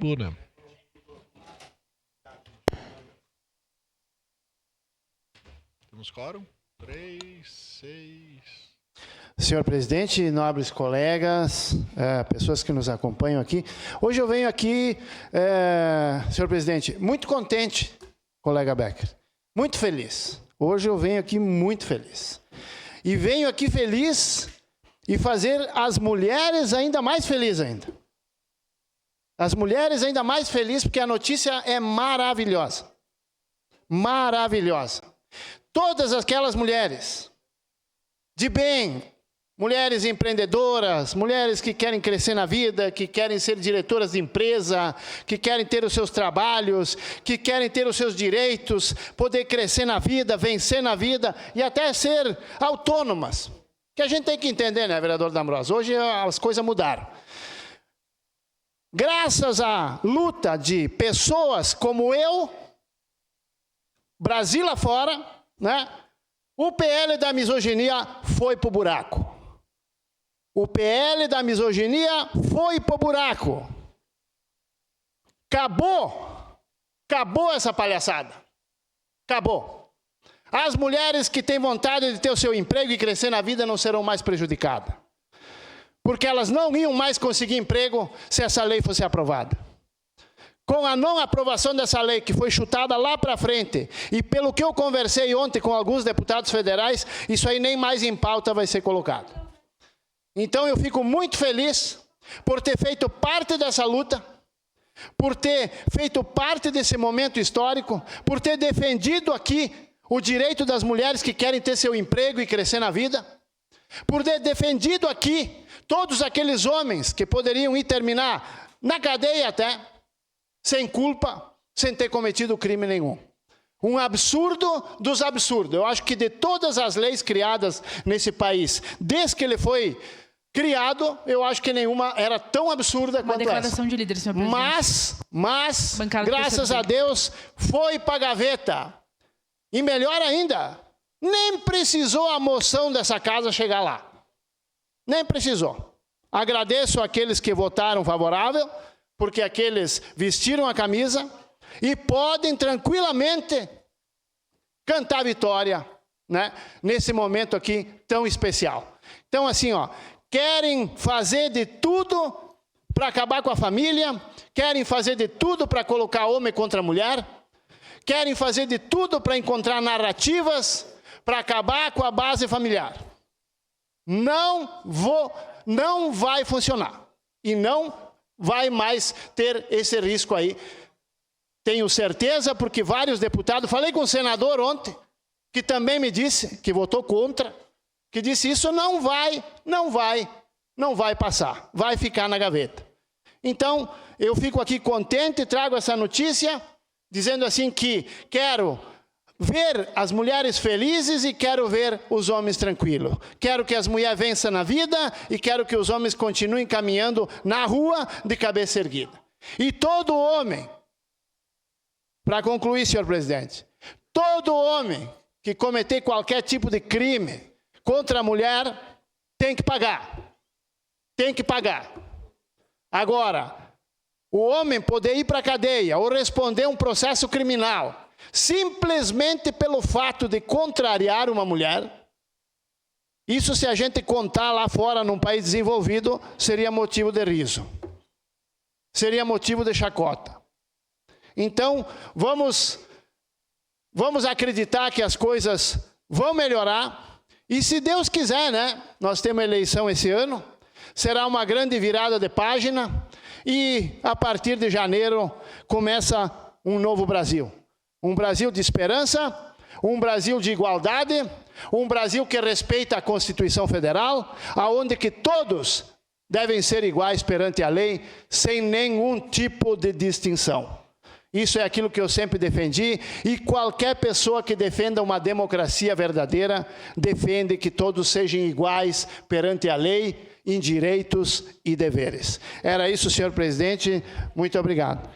Luna. Temos quórum? 3, 6... Senhor presidente, nobres colegas, pessoas que nos acompanham aqui. Hoje eu venho aqui, senhor presidente, muito contente, colega Becker, muito feliz. Hoje eu venho aqui muito feliz. E venho aqui feliz e fazer as mulheres ainda mais felizes ainda. As mulheres ainda mais felizes porque a notícia é maravilhosa. Maravilhosa. Todas aquelas mulheres de bem, mulheres empreendedoras, mulheres que querem crescer na vida, que querem ser diretoras de empresa, que querem ter os seus trabalhos, que querem ter os seus direitos, poder crescer na vida, vencer na vida e até ser autônomas. Que a gente tem que entender, né, vereador D'Ambrosio? Hoje as coisas mudaram. Graças à luta de pessoas como eu, Brasil afora, né, o PL da misoginia foi pro buraco. O PL da misoginia foi pro buraco. Acabou essa palhaçada. Acabou. As mulheres que têm vontade de ter o seu emprego e crescer na vida não serão mais prejudicadas. Porque elas não iam mais conseguir emprego se essa lei fosse aprovada. Com a não aprovação dessa lei, que foi chutada lá para frente, e pelo que eu conversei ontem com alguns deputados federais, isso aí nem mais em pauta vai ser colocado. Então eu fico muito feliz por ter feito parte dessa luta, por ter feito parte desse momento histórico, por ter defendido aqui o direito das mulheres que querem ter seu emprego e crescer na vida, por ter defendido aqui todos aqueles homens que poderiam ir terminar na cadeia até, sem culpa, sem ter cometido crime nenhum. Um absurdo dos absurdos. Eu acho que de todas as leis criadas nesse país, desde que ele foi criado, eu acho que nenhuma era tão absurda quanto essa. Uma declaração de líder, senhor presidente. Mas graças a Deus, foi para a gaveta. E melhor ainda, nem precisou a moção dessa casa chegar lá. Nem precisou. Agradeço àqueles que votaram favorável, porque aqueles vestiram a camisa e podem tranquilamente cantar vitória, né, nesse momento aqui tão especial. Então, assim, ó, querem fazer de tudo para acabar com a família, querem fazer de tudo para colocar homem contra mulher, querem fazer de tudo para encontrar narrativas para acabar com a base familiar. Não vai funcionar. E não vai mais ter esse risco aí. Tenho certeza, porque vários deputados... Falei com o senador ontem, que também me disse, que votou contra, que disse isso não vai passar. Vai ficar na gaveta. Então, eu fico aqui contente, trago essa notícia, dizendo assim que quero ver as mulheres felizes e quero ver os homens tranquilos. Quero que as mulheres vençam na vida e quero que os homens continuem caminhando na rua de cabeça erguida. E todo homem, para concluir, senhor presidente, todo homem que cometer qualquer tipo de crime contra a mulher tem que pagar. Tem que pagar. Agora, o homem poder ir para a cadeia ou responder um processo criminal simplesmente pelo fato de contrariar uma mulher, isso, se a gente contar lá fora num país desenvolvido, seria motivo de riso. Seria motivo de chacota. Então, vamos acreditar que as coisas vão melhorar. E se Deus quiser, né? Nós temos eleição esse ano. Será uma grande virada de página. E a partir de janeiro começa um novo Brasil. Um Brasil de esperança, um Brasil de igualdade, um Brasil que respeita a Constituição Federal, aonde que todos devem ser iguais perante a lei, sem nenhum tipo de distinção. Isso é aquilo que eu sempre defendi, e qualquer pessoa que defenda uma democracia verdadeira, defende que todos sejam iguais perante a lei, em direitos e deveres. Era isso, senhor presidente. Muito obrigado.